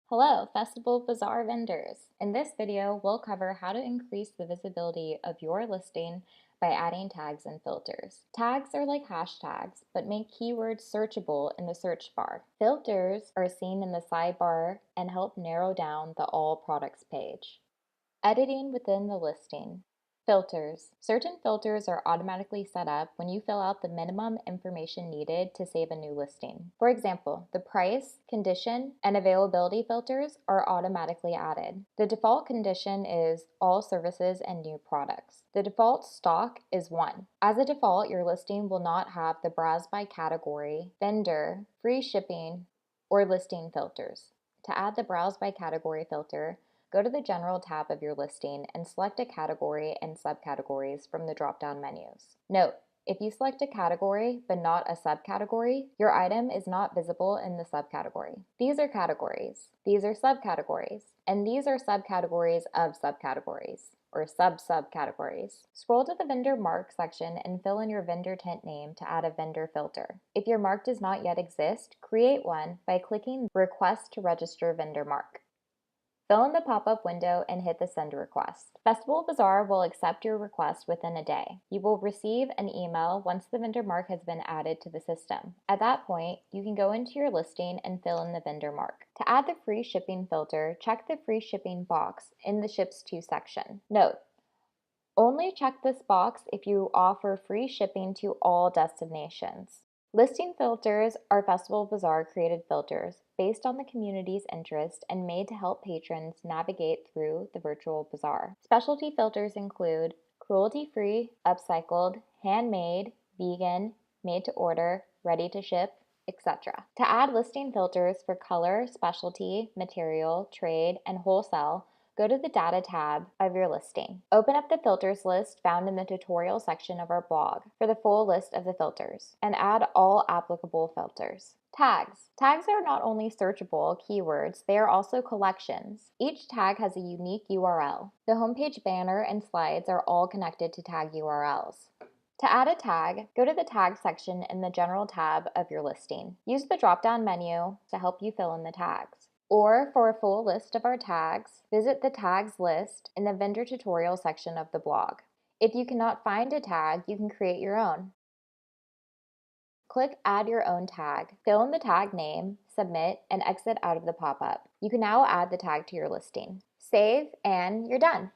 Hello, FestivalBazaar vendors. In this video, we'll cover how to increase the visibility of your listing by adding tags and filters. Tags are like hashtags, but make keywords searchable in the search bar. Filters are seen in the sidebar and help narrow down the All Products page. Editing within the listing. Filters. Certain filters are automatically set up when you fill out the minimum information needed to save a new listing. For example, the price, condition, and availability filters are automatically added. The default condition is all services and new products. The default stock is 1. As a default, your listing will not have the browse by category, vendor, free shipping, or listing filters. To add the browse by category filter, go to the General tab of your listing and select a category and subcategories from the drop-down menus. Note, if you select a category but not a subcategory, your item is not visible in the subcategory. These are categories, these are subcategories, and these are subcategories of subcategories, or sub-subcategories. Scroll to the Vendor Mark section and fill in your vendor tent name to add a vendor filter. If your mark does not yet exist, create one by clicking Request to Register Vendor Mark. Fill in the pop-up window and hit the Send Request. FestivalBazaar will accept your request within a day. You will receive an email once the vendor mark has been added to the system. At that point, you can go into your listing and fill in the vendor mark. To add the free shipping filter, check the free shipping box in the Ships To section. Note, only check this box if you offer free shipping to all destinations. Listing filters are FestivalBazaar created filters based on the community's interest and made to help patrons navigate through the virtual bazaar. Specialty filters include cruelty-free, upcycled, handmade, vegan, made to order, ready to ship, etc. To add listing filters for color, specialty, material, trade, and wholesale, go to the Data tab of your listing. Open up the filters list found in the tutorial section of our blog for the full list of the filters, and add all applicable filters. Tags. Tags are not only searchable keywords, they are also collections. Each tag has a unique URL. The homepage banner and slides are all connected to tag URLs. To add a tag, go to the Tag section in the General tab of your listing. Use the drop-down menu to help you fill in the tags. Or for a full list of our tags, visit the Tags list in the Vendor Tutorial section of the blog. If you cannot find a tag, you can create your own. Click Add Your Own Tag, fill in the tag name, submit, and exit out of the pop-up. You can now add the tag to your listing. Save, and you're done.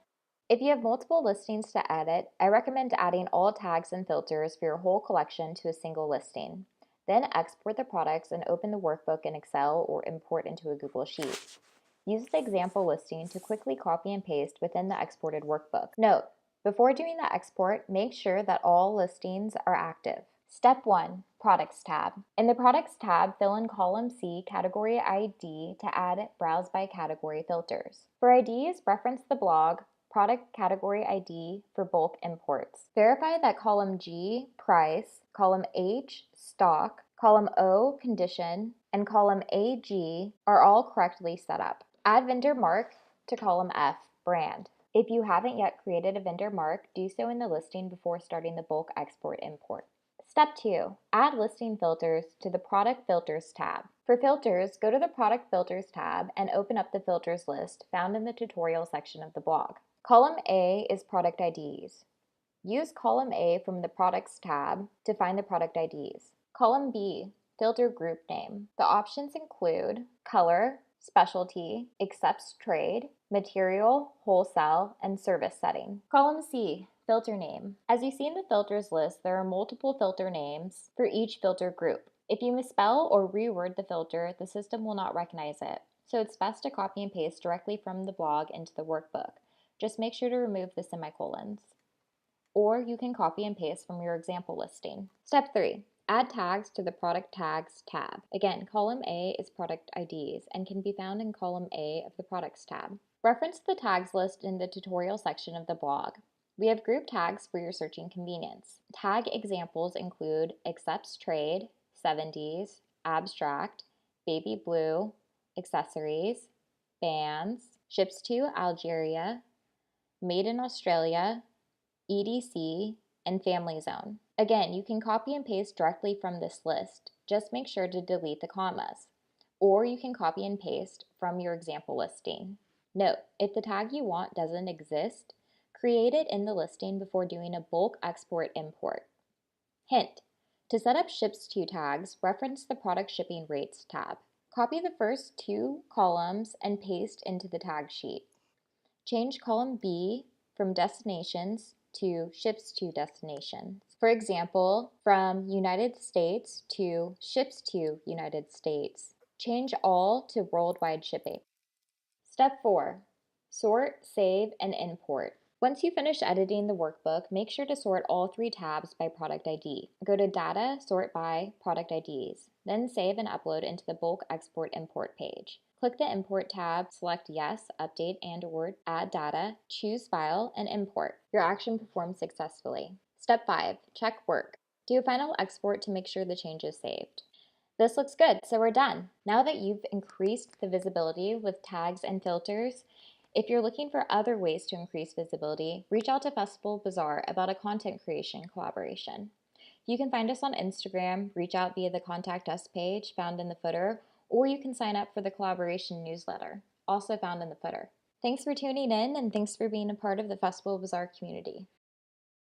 If you have multiple listings to edit, I recommend adding all tags and filters for your whole collection to a single listing. Then export the products and open the workbook in Excel or import into a Google Sheet. Use the example listing to quickly copy and paste within the exported workbook. Note, before doing the export, make sure that all listings are active. Step 1. Products tab. In the Products tab, fill in column C category ID to add Browse by Category filters. For IDs, reference the blog Product Category ID for bulk imports. Verify that column G, Price, column H, Stock, column O, Condition, and column AG are all correctly set up. Add vendor mark to column F, Brand. If you haven't yet created a vendor mark, do so in the listing before starting the bulk export import. Step 2. Add listing filters to the Product Filters tab. For filters, go to the Product Filters tab and open up the filters list found in the tutorial section of the blog. Column A is Product IDs. Use Column A from the Products tab to find the product IDs. Column B, Filter Group Name. The options include color, specialty, accepts trade, material, wholesale, and service setting. Column C, Filter Name. As you see in the filters list, there are multiple filter names for each filter group. If you misspell or reword the filter, the system will not recognize it, so it's best to copy and paste directly from the blog into the workbook. Just make sure to remove the semicolons. Or you can copy and paste from your example listing. Step 3. Add tags to the Product Tags tab. Again, column A is Product IDs and can be found in column A of the Products tab. Reference the tags list in the tutorial section of the blog. We have group tags for your searching convenience. Tag examples include accepts trade, 70s, abstract, baby blue, accessories, bands, ships to Algeria, made in Australia, EDC, and family zone. Again, you can copy and paste directly from this list. Just make sure to delete the commas. or you can copy and paste from your example listing. Note, if the tag you want doesn't exist, create it in the listing before doing a bulk export import. Hint, to set up ships to tags, reference the product shipping rates tab. Copy the first 2 columns and paste into the tag sheet. Change column B from destinations to ships to destinations. For example, from United States to ships to United States. Change all to worldwide shipping. Step 4. Sort, save, and import. Once you finish editing the workbook, make sure to sort all 3 tabs by product ID. Go to Data, Sort by Product IDs, then save and upload into the bulk export import page. Click the Import tab, select Yes, Update and/or Add Data, choose File, and Import. Your action performed successfully. Step 5. Check work. Do a final export to make sure the change is saved. This looks good, so we're done. Now that you've increased the visibility with tags and filters, if you're looking for other ways to increase visibility, reach out to FestivalBazaar about a content creation collaboration. You can find us on Instagram, reach out via the Contact Us page found in the footer, or you can sign up for the collaboration newsletter, also found in the footer. Thanks for tuning in, and thanks for being a part of the FestivalBazaar community.